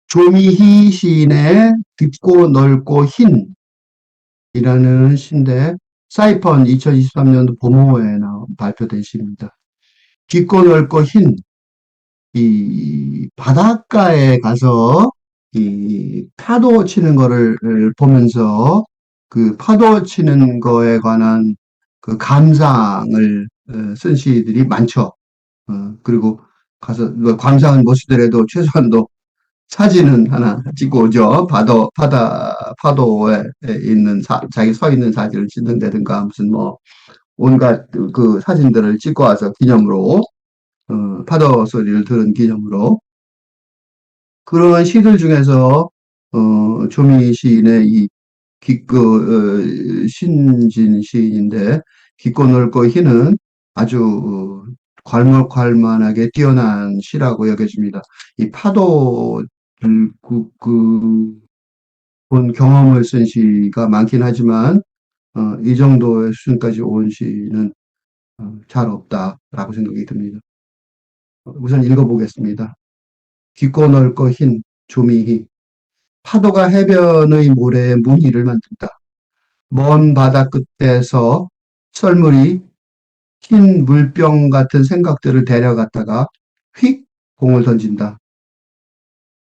조미희 시인의 깊고 넓고 흰이라는 시인데 사이펀 2023년도 봄호에 발표된 시입니다. 깊고 넓고 흰, 이 바닷가에 가서 이 파도 치는 거를 보면서 그 파도 치는 거에 관한 그 감상을 쓴 시들이 많죠. 그리고 가서 뭐 감상은 못 쓰더라도 최소한도 사진은 하나 찍고 오죠. 파도에 있는 자기 서 있는 사진을 찍는다든가 무슨 뭐 온갖 그 사진들을 찍고 와서 기념으로 파도 소리를 들은 기념으로 그런 시들 중에서 조미 시인의 이 신진 시인인데 깊고 넓고 희는 아주 괄목괄만하게 뛰어난 시라고 여겨집니다. 이 파도 본 경험을 쓴 시가 많긴 하지만 이 정도의 수준까지 온 시는 잘 없다라고 생각이 듭니다. 우선 읽어보겠습니다. 깊고 넓고 흰 조미희. 파도가 해변의 모래에 무늬를 만든다. 먼 바다 끝에서 썰물이 흰 물병 같은 생각들을 데려갔다가 휙 공을 던진다.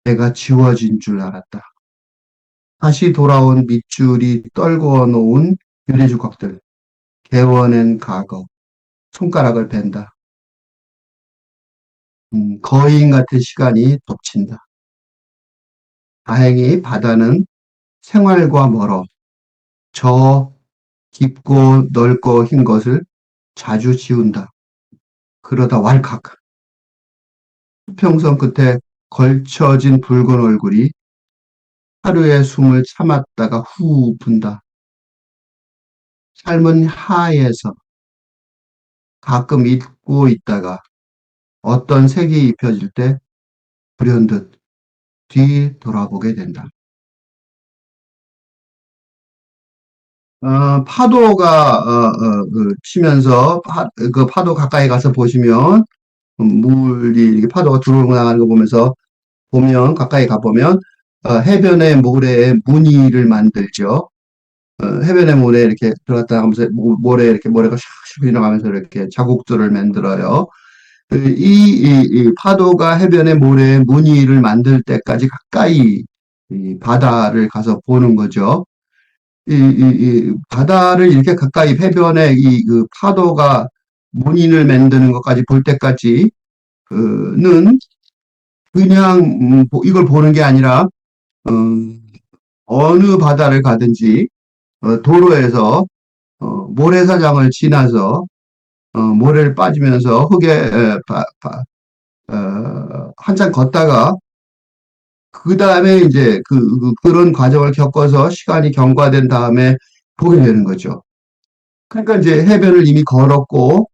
내가 지워진 줄 알았다. 다시 돌아온 밑줄이 떨궈 놓은 유리 조각들, 개워낸 과거, 손가락을 벤다. 거인 같은 시간이 덮친다. 다행히 바다는 생활과 멀어 저 깊고 넓고 흰 것을 자주 지운다. 그러다 왈칵 수평선 끝에 걸쳐진 붉은 얼굴이 하루의 숨을 참았다가 후 분다. 삶은 하에서 가끔 잊고 있다가 어떤 색이 입혀질 때 불현듯 뒤 돌아보게 된다. 파도가 치면서 그 파도 가까이 가서 보시면 물이 이렇게 파도가 들어오고 나가는 거 보면 가까이 가보면 해변의 모래에 무늬를 만들죠. 해변의 모래에 이렇게 들어갔다 하면서 모래에 이렇게 모래가 샥샥 지나가면서 이렇게 자국들을 만들어요. 이 파도가 해변의 모래에 무늬를 만들 때까지 가까이 이 바다를 가서 보는 거죠. 이 바다를 이렇게 가까이 해변에 그 파도가 무늬를 만드는 것까지 볼 때까지 는 그냥 이걸 보는 게 아니라 어, 어느 바다를 가든지 도로에서 모래사장을 지나서 모래를 빠지면서 흙에 한참 걷다가 그 다음에 이제 그런 과정을 겪어서 시간이 경과된 다음에 보게 되는 거죠. 그러니까 이제 해변을 이미 걸었고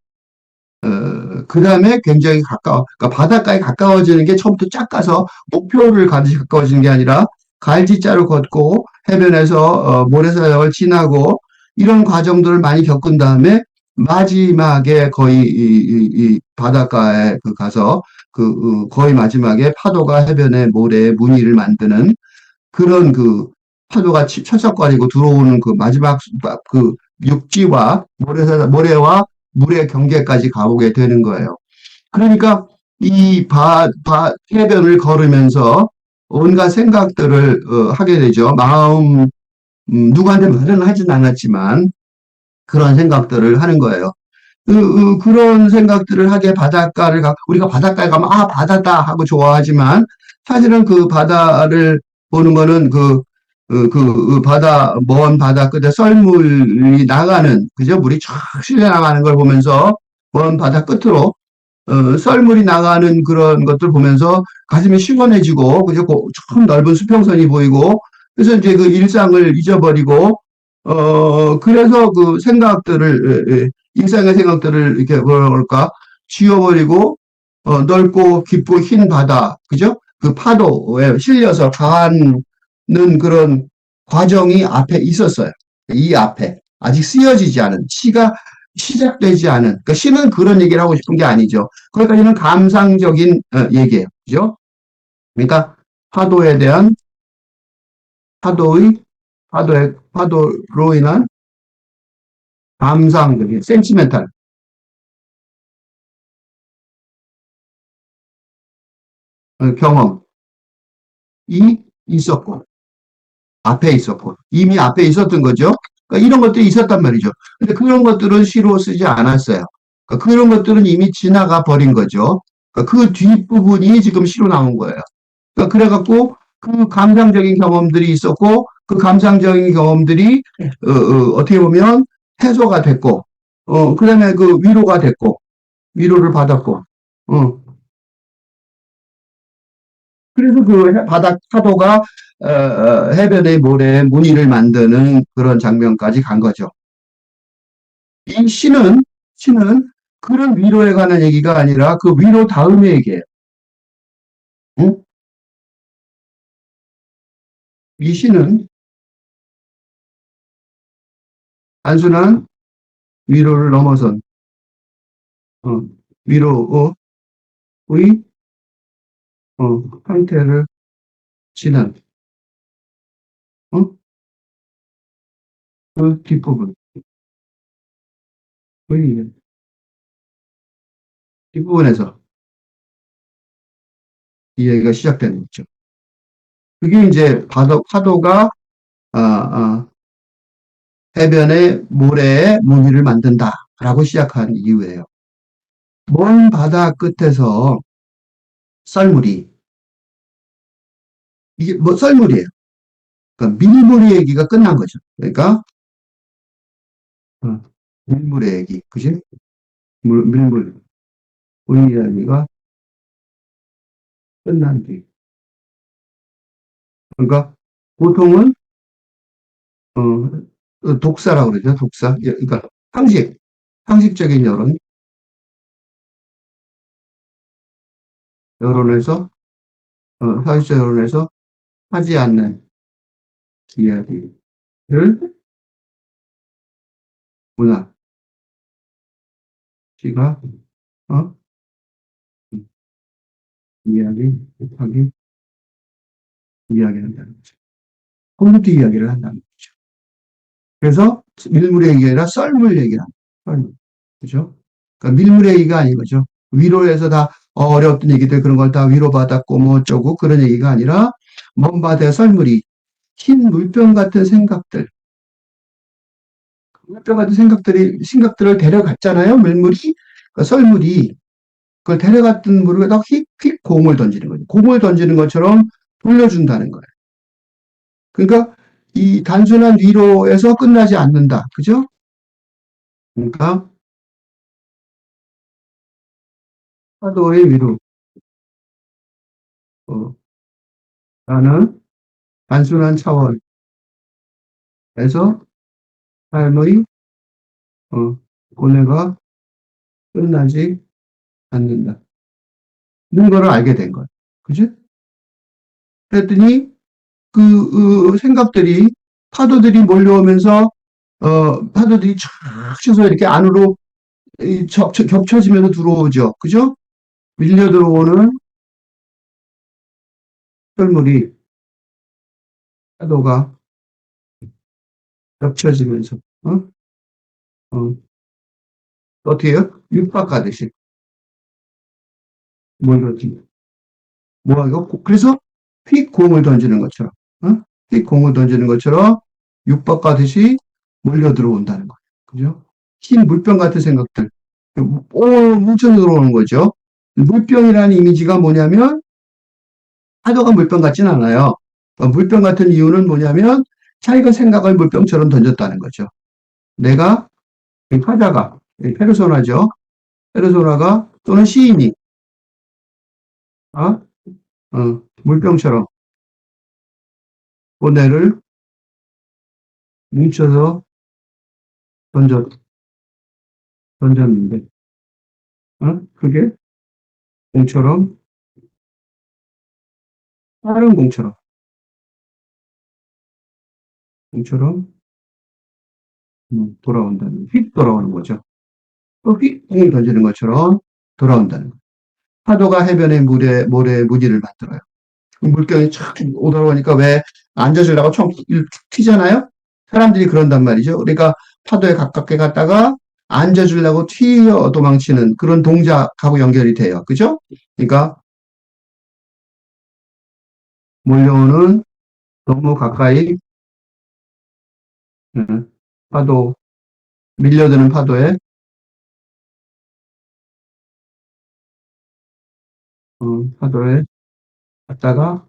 그 다음에 굉장히 그러니까 바닷가에 가까워지는 게 처음부터 쫙 가서 목표를 가듯이 가까워지는 게 아니라 갈지자로 걷고 해변에서 모래사장을 지나고 이런 과정들을 많이 겪은 다음에 마지막에 거의 이 바닷가에 가서 거의 마지막에 파도가 해변에 모래에 무늬를 만드는 그런 파도가 철썩거리고 들어오는 그 마지막 육지와 모래와 물의 경계까지 가보게 되는 거예요. 그러니까 이 해변을 걸으면서 온갖 생각들을 하게 되죠. 누구한테 말은 하진 않았지만 그런 생각들을 하는 거예요. 그런 생각들을 하게 우리가 바닷가에 가면 바다다 하고 좋아하지만 사실은 그 바다를 보는 거는 먼 바다 끝에 썰물이 나가는, 그죠? 물이 쫙 실려 나가는 걸 보면서 먼 바다 끝으로 썰물이 나가는 그런 것들 보면서 가슴이 시원해지고, 그죠? 참 넓은 수평선이 보이고, 그래서 이제 그 일상을 잊어버리고, 그래서 그 생각들을, 일상의 생각들을 이렇게 뭐라 그럴까? 지워버리고, 넓고 깊고 흰 바다, 그죠? 그 파도에 실려서 가는 그런 과정이 앞에 있었어요. 이 앞에. 아직 쓰여지지 않은, 시가 시작되지 않은, 그러니까 시는 그런 얘기를 하고 싶은 게 아니죠. 거기까지는 감상적인 얘기예요. 그죠? 그러니까 파도에 대한 파도의 파도로 인한 감상적인 센티멘탈 경험이 있었고 앞에 있었고 이미 앞에 있었던 거죠. 그러니까 이런 것들이 있었단 말이죠. 근데 그런 것들은 시로 쓰지 않았어요. 그러니까 그런 것들은 이미 지나가 버린 거죠. 그러니까 그 뒷부분이 지금 시로 나온 거예요. 그러니까 그래갖고 그 감상적인 경험들이 있었고 그 감상적인 경험들이 떻게 보면 해소가 됐고 그다음에 그 위로가 됐고 위로를 받았고 그래서 그 바닥 파도가 해변의 모래에 무늬를 만드는 그런 장면까지 간 거죠. 이 시는 그런 위로에 관한 얘기가 아니라 그 위로 다음의 얘기예요. 응? 이 시는 단순한 위로를 넘어선 어, 위로의 상태를 지난 어? 그 뒷부분, 그 뒷부분에서 이야기가 시작되는 거죠. 그게 이제 파도가 해변의 모래에 무늬를 만든다라고 시작한 이유예요. 먼 바다 끝에서 썰물이 이게 뭐 썰물이에요. 그러니까 밀물 얘기가 끝난 거죠. 그러니까 어, 밀물의 얘기, 그지? 밀물 우리 이야기가 끝난 뒤. 그러니까 보통은 독사라고 그러죠. 독사. 그러니까 상식적인 여론에서 사회적 여론에서 하지 않는 이야기를 문화 씨가 어? 이야기하기 이야기한다는 거죠. 콘크리트 이야기를 한다는 거죠. 그래서 밀물 얘기가 아니라 썰물 얘기를 한다. 썰물. 그죠? 그러니까 밀물 얘기가 아닌 거죠. 위로해서 다 어려웠던 얘기들 그런 걸 다 위로받았고 뭐 어쩌고 그런 얘기가 아니라 먼 바다의 썰물이 흰 물병 같은 생각들, 물병 같은 생각들을 데려갔잖아요. 밀물이. 그러니까 썰물이 그걸 데려갔던 물에다 휙휙 공을 던지는 거죠. 공을 던지는 것처럼 돌려준다는 거예요. 그러니까 이 단순한 위로에서 끝나지 않는다. 그죠? 그러니까 파도의 위로, 라는 단순한 차원에서 삶의 고뇌가 끝나지 않는다. 이런 거를 알게 된 거예요. 그죠? 그랬더니 그 생각들이 파도들이 몰려오면서 파도들이 쫙 쳐서 이렇게 안으로 겹쳐지면서 들어오죠. 그죠? 밀려 들어오는 썰물이 파도가 겹쳐지면서 어, 어떻게 해요? 육박하듯이 몰려지. 뭐 이거 그래서 휙 공을 던지는 것처럼 휙 공을 던지는 것처럼 육박하듯이 몰려 들어온다는 거예요. 그죠? 흰 물병 같은 생각들 뭉쳐 들어오는 거죠. 물병이라는 이미지가 뭐냐면 파도가 물병 같진 않아요. 물병 같은 이유는 뭐냐면 자기가 생각을 물병처럼 던졌다는 거죠. 내가 화자가 페르소나죠. 페르소나가 또는 시인이 어? 물병처럼 고뇌를 뭉쳐서 던졌, 던졌는데 그게 공처럼 다른 공처럼 돌아온다는 휙 돌아오는 거죠. 또 휙 공을 던지는 것처럼 돌아온다는 거예요. 파도가 해변의 모래에 무늬를 만들어요. 물병이 촥 오더라오니까 왜 앉아주려고 총 튀잖아요? 사람들이 그런단 말이죠. 그러니까 파도에 가깝게 갔다가 앉아주려고 튀어 도망치는 그런 동작하고 연결이 돼요. 그죠? 그러니까 몰려오는 너무 가까이 파도, 밀려드는 파도에 파도에 갔다가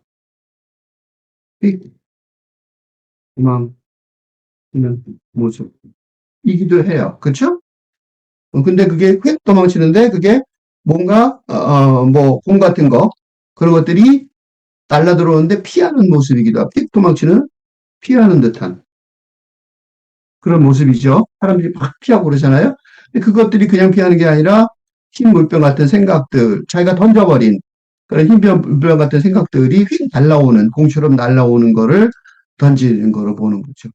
휙 도망치는 모습이기도 해요. 그쵸? 근데 그게 휙 도망치는데 그게 뭔가 뭐 공 같은 거 그런 것들이 날라 들어오는데 피하는 모습이기도 하고 휙 도망치는 피하는 듯한 그런 모습이죠. 사람들이 막 피하고 그러잖아요. 근데 그것들이 그냥 피하는 게 아니라 흰 물병 같은 생각들, 자기가 던져버린 그런 흰 물병 같은 생각들이 휙 날라오는, 공처럼 날라오는 거를 던지는 거로 보는 거죠.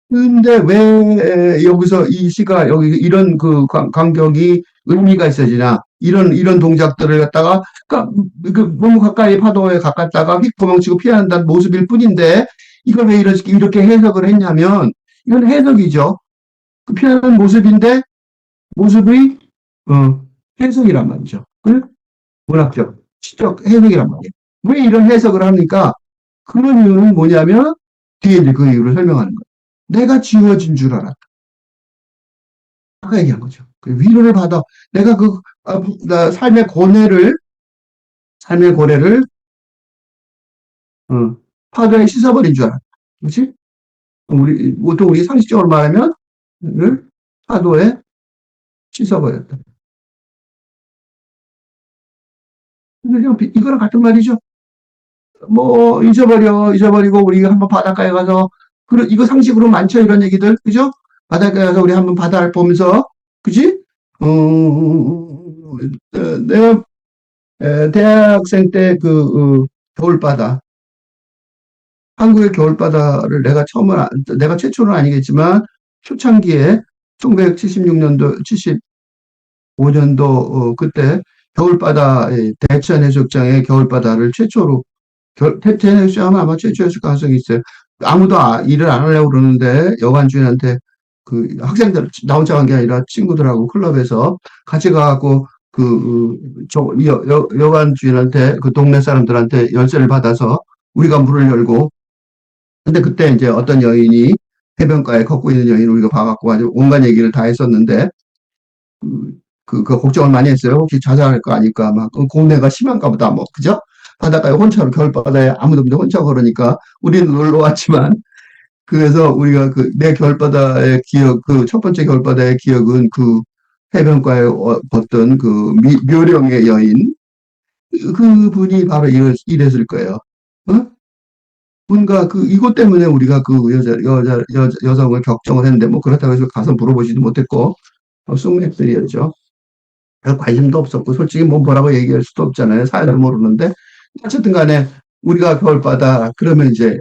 근데 왜 여기서 이 시가 여기 이런 그 간격이 의미가 있어지나 이런 동작들을 갖다가 그 너무 가까이 파도에 가깝다가 휙 도망치고 피한다는 모습일 뿐인데 이걸 왜 이렇게 해석을 했냐면 이건 해석이죠. 그 피하는 모습인데 모습의 해석이란 말이죠. 그 문학적, 시적 해석이란 말이에요. 왜 이런 해석을 합니까? 그런 이유는 뭐냐면 뒤에 이제 그 이유를 설명하는 거예요. 내가 지워진 줄 알았다. 아까 얘기한 거죠. 그 위로를 받아. 내가 삶의 고뇌를, 파도에 씻어버린 줄 알았다. 그렇지? 보통 우리 상식적으로 말하면, 파도에 씻어버렸다. 그냥 이거랑 같은 말이죠. 뭐, 잊어버리고, 우리가 한번 바닷가에 가서, 이거 상식으로 많죠, 이런 얘기들. 그죠? 바닷가에 가서 우리 한번 바다를 보면서, 그지? 내가 대학생 때 겨울바다, 한국의 겨울바다를 내가 최초는 아니겠지만, 초창기에 1976년도, 75년도, 그때 겨울바다, 대천 해수욕장의 겨울바다를 최초로, 대천 해수욕장은 아마 최초였을 가능성이 있어요. 아무도 일을 안 하려고 그러는데, 여관 주인한테 학생들, 나 혼자 간 게 아니라 친구들하고 클럽에서 같이 가갖고 여관 주인한테 그 동네 사람들한테 열쇠를 받아서 우리가 문을 열고 근데 그때 이제 어떤 여인이 해변가에 걷고 있는 여인을 우리가 봐갖고 아주 온갖 얘기를 다 했었는데 걱정을 많이 했어요. 혹시 자살할 거 아닐까 막 공내가 심한가 보다 뭐 그죠? 바닷가에 혼자로 겨울바다에 아무도 없는데 혼자 걸으니까 우리는 놀러 왔지만 그래서 우리가 내 겨울바다의 기억 그 첫 번째 겨울바다의 기억은 해변가에 걷던 묘령의 여인 분이 바로 이랬을 거예요. 어? 뭔가 이것 때문에 우리가 여성을 격정을 했는데, 뭐, 그렇다고 해서 가서 물어보지도 못했고, 숙맥들이었죠. 별 관심도 없었고, 솔직히 뭐라고 얘기할 수도 없잖아요. 사연도 모르는데. 어쨌든 간에, 우리가 겨울바다, 그러면 이제,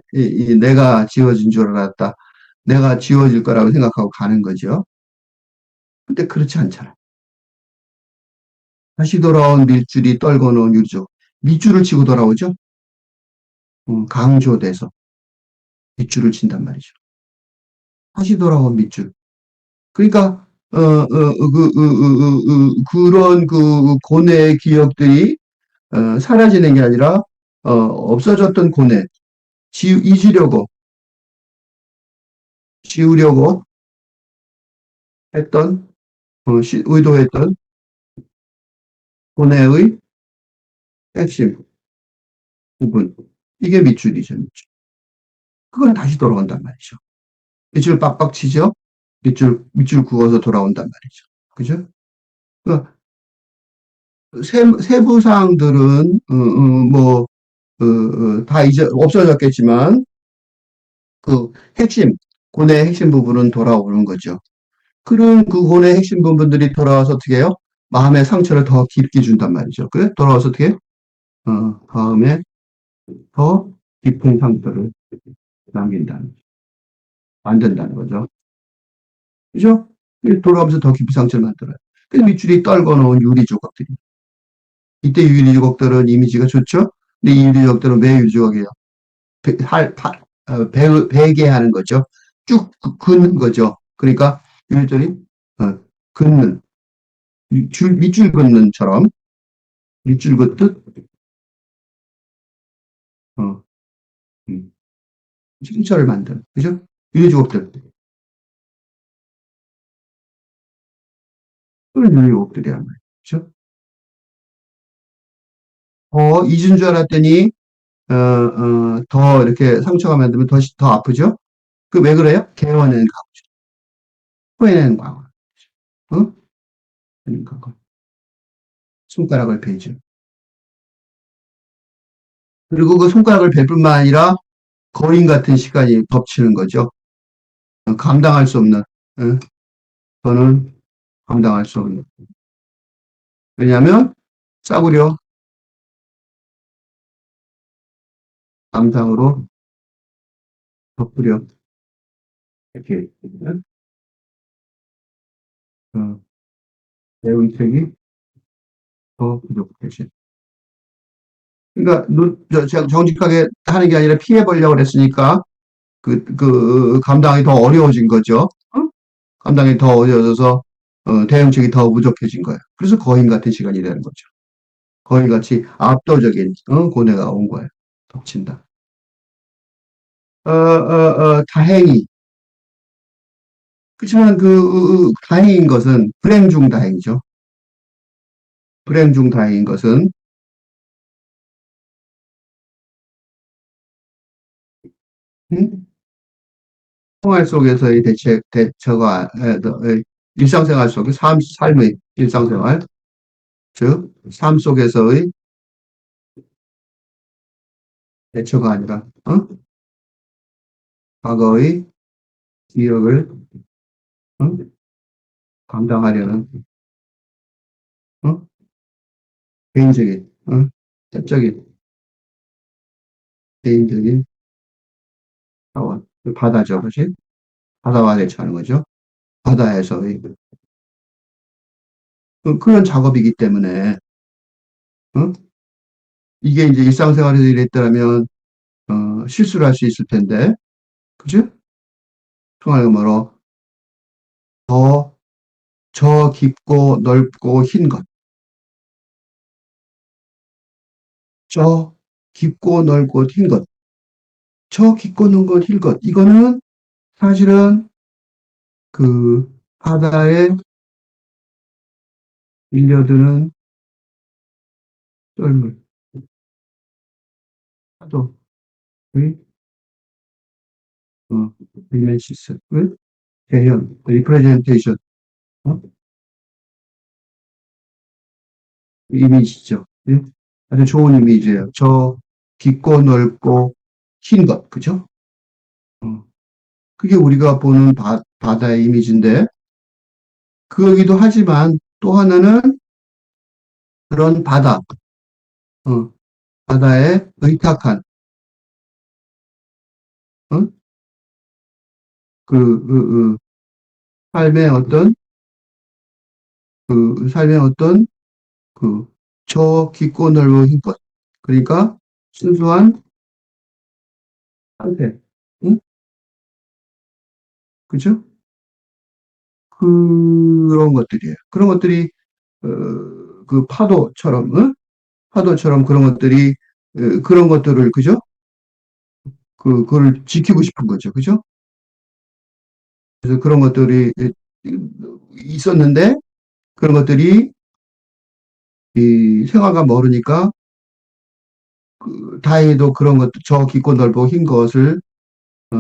내가 지워진 줄 알았다. 내가 지워질 거라고 생각하고 가는 거죠. 근데 그렇지 않잖아. 다시 돌아온 밀줄이 떨궈 놓은 유조. 밑줄을 치고 돌아오죠? 강조돼서 밑줄을 친단 말이죠. 다시 돌아온 밑줄. 그러니까 그런 고뇌의 기억들이 사라지는 게 아니라 없어졌던 고뇌, 잊으려고 지우려고 했던 의도했던 고뇌의 핵심 부분 이게 밑줄이죠. 밑줄. 그건 다시 돌아온단 말이죠. 밑줄 빡빡 치죠. 밑줄 그어서 돌아온단 말이죠. 그죠? 그러니까 세부 사항들은 뭐 다 이제 없어졌겠지만 핵심 고뇌의 핵심 부분은 돌아오는 거죠. 그런 고뇌의 핵심 부분들이 돌아와서 어떻게 해요? 마음의 상처를 더 깊게 준단 말이죠. 그래? 돌아와서 어떻게 해요? 다음에 더 깊은 상처를 만든다는 거죠. 그죠? 돌아오면서 더 깊은 상처를 만들어요. 그 밑줄이 떨궈 놓은 유리 조각들이. 이때 유리 조각들은 이미지가 좋죠? 근데 이 유리족들은 왜 유리족이에요? 베게 하는 거죠. 쭉 긋는 거죠. 그러니까 유리들이 긋는, 밑줄 긋는처럼, 밑줄 긋듯, 어, 음, 층철을 만드는, 그죠? 유리족들. 그런 유리족들이란 말이죠. 그죠? 잊은 줄 알았더니, 더 이렇게 상처가 만들면 더 아프죠? 그 왜 그래요? 개원은 후에는 과거. 어? 그러니까 손가락을 베죠. 그리고 그 손가락을 벨 뿐만 아니라 거인 같은 시간이 덮치는 거죠. 감당할 수 없는, 어? 저는 감당할 수 없는. 왜냐하면 싸구려 감상으로 덮으려 이렇게 어, 내의책이 더 부족해지. 그러니까 제가 정직하게 하는 게 아니라 피해 보려고 그랬으니까 감당이 더 어려워진 거죠. 어? 감당이 더 어려워져서 대응책이 더 부족해진 거예요. 그래서 거인 같은 시간이 되는 거죠. 거인같이 압도적인 고뇌가 온 거예요. 덮친다. 다행히. 그렇지만 다행인 것은 불행 중 다행이죠. 불행 중 다행인 것은 음? 생활 속에서의 대처가 일상생활 속의 삶의 일상생활, 즉, 삶 속에서의 대처가 아니라 과거의 기억을 어? 감당하려는 어? 개인적인 사적인 개인적인 자원, 바다죠, 그렇지? 바다와 대처하는 거죠. 바다에서의 그런 작업이기 때문에 어? 이게 이제 일상생활에서 이랬더라면 실수를 할 수 있을 텐데, 그죠? 통할 음어로 더, 저 깊고 넓고 흰 것, 저 깊고 넓고 흰 것, 저 깊고 넓고 흰 것. 이거는 사실은 그 바다에 밀려드는 썰물, 파도의 어, 리멘시스, 대현, 리프레젠테이션, 어? 이미지죠. 예? 아주 좋은 이미지예요. 저 깊고 넓고 흰 것, 그죠? 어. 그게 우리가 보는 바다의 이미지인데, 그러기도 하지만 또 하나는 그런 어, 바다의 의탁한, 어? 그 삶의 삶의 그, 저 깊고 넓은 것. 그러니까 순수한 상태. 응? 그죠? 그런 것들이에요. 그런 것들이, 어, 그 파도처럼, 응? 파도처럼 그런 것들이, 그런 것들을, 그죠? 그걸 지키고 싶은 거죠. 그죠? 그래서 그런 것들이 있었는데, 그런 것들이 이 생활과 멀으니까, 다행히도 그런 것도 저 깊고 넓고 흰 것을, 어,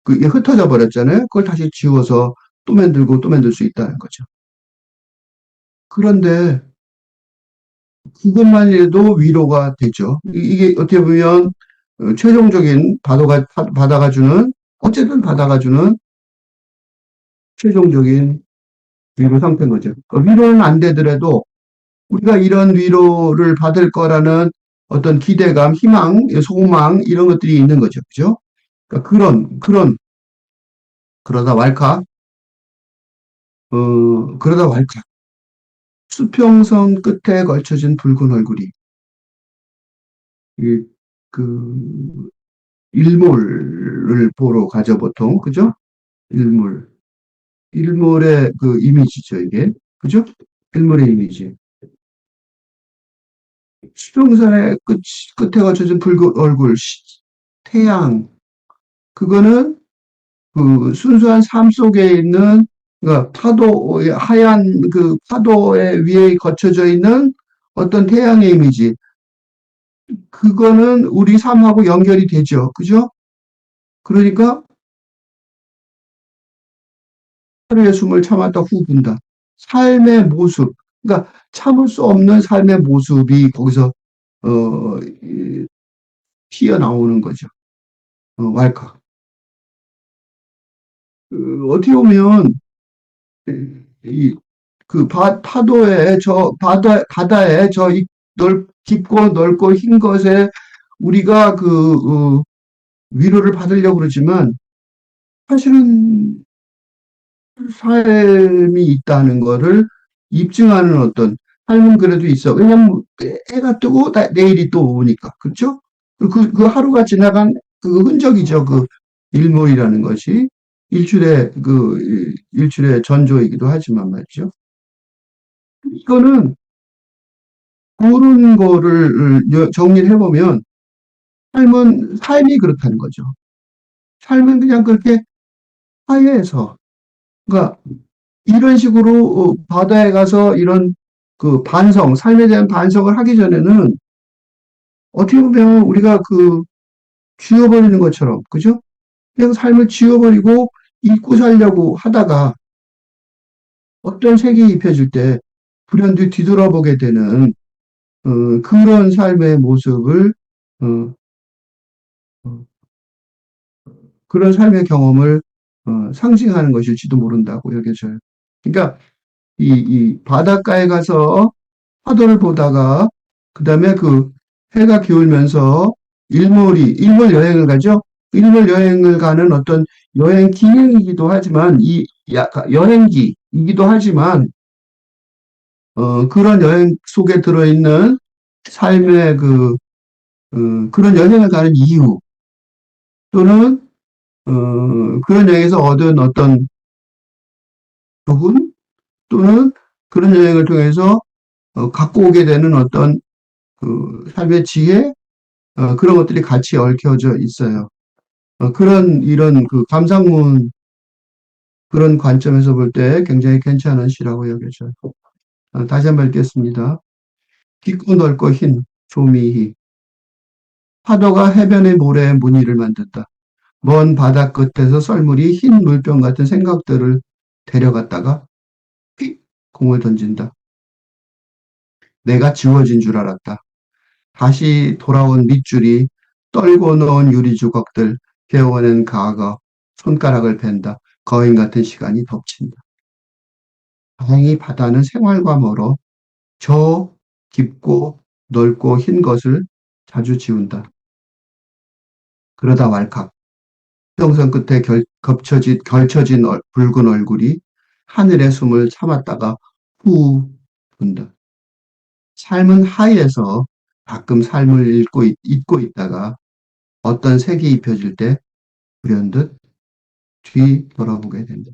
그게 흩어져 버렸잖아요. 그걸 다시 지워서 또 만들고 또 만들 수 있다는 거죠. 그런데 그것만 해도 위로가 되죠. 이게 어떻게 보면 최종적인 바다가 주는 어쨌든 바다가 주는 최종적인 위로 상태인 거죠. 위로는 안 되더라도 우리가 이런 위로를 받을 거라는 어떤 기대감, 희망, 소망 이런 것들이 있는 거죠. 그죠? 그러니까 그러다 왈칵 그러다 왈칵 수평선 끝에 걸쳐진 붉은 얼굴이 이, 그, 일몰을 보러 가죠, 보통. 그죠? 일몰. 일몰의 그 이미지죠, 이게. 그죠? 일몰의 이미지. 수평선의 끝에 거쳐진 붉은 얼굴, 태양. 그거는 그 순수한 삶 속에 있는, 그러니까 하얀 그 파도에 위에 거쳐져 있는 어떤 태양의 이미지. 그거는 우리 삶하고 연결이 되죠. 그죠? 그러니까 하루의 숨을 참았다 후 분다. 삶의 모습. 그러니까 참을 수 없는 삶의 모습이 거기서, 어, 튀어나오는 거죠. 왈칵. 어떻게 보면, 이, 파도에, 바다에 깊고 넓고 흰 것에 우리가 위로를 받으려고 그러지만, 사실은 삶이 있다는 거를 입증하는 어떤 삶은 그래도 있어. 왜냐면 해가 뜨고 내일이 또 오니까. 그렇죠? 그 하루가 지나간 그 흔적이죠. 그 일몰이라는 것이 일출의 전조이기도 하지만 말이죠. 이거는 그런 거를 정리를 해보면 삶이 그렇다는 거죠. 삶은 그냥 그렇게 하에서 그러니까 이런 식으로 바다에 가서 이런 삶에 대한 반성을 하기 전에는 어떻게 보면 우리가 지워버리는 것처럼, 그죠? 그냥 삶을 지워버리고 잊고 살려고 하다가 어떤 색이 입혀질 때 불현듯 뒤돌아보게 되는 그런 삶의 모습을 어, 어, 그런 삶의 경험을 상징하는 것일지도 모른다고 여겨져요. 그러니까 이 바닷가에 가서 파도를 보다가 그다음에 해가 기울면서 일몰 여행을 가죠. 일몰 여행을 가는 어떤 여행 기행이기도 하지만 이 약간 여행기이기도 하지만 그런 여행 속에 들어있는 삶의 그런 여행을 가는 이유 또는 그런 여행에서 얻은 어떤 교훈 또는 그런 여행을 통해서 갖고 오게 되는 어떤 삶의 지혜 그런 것들이 같이 얽혀져 있어요. 이런 감상문 그런 관점에서 볼 때 굉장히 괜찮은 시라고 여겨져요. 다시 한번 읽겠습니다. 깊고 넓고 흰 조미희. 파도가 해변의 모래에 무늬를 만든다. 먼 바다 끝에서 썰물이 흰 물병 같은 생각들을 데려갔다가 휙 공을 던진다. 내가 지워진 줄 알았다. 다시 돌아온 밑줄이 떨고 놓은 유리 조각들, 개어낸 가거, 손가락을 벤다. 거인 같은 시간이 덮친다. 다행히 바다는 생활과 멀어 저 깊고 넓고 흰 것을 자주 지운다. 그러다 왈칵 평선 끝에 걸쳐진 붉은 얼굴이 하늘의 숨을 참았다가 후 분다. 삶은 하에서 가끔 삶을 잊고 있다가 어떤 색이 입혀질 때 불현듯 뒤 돌아보게 된다.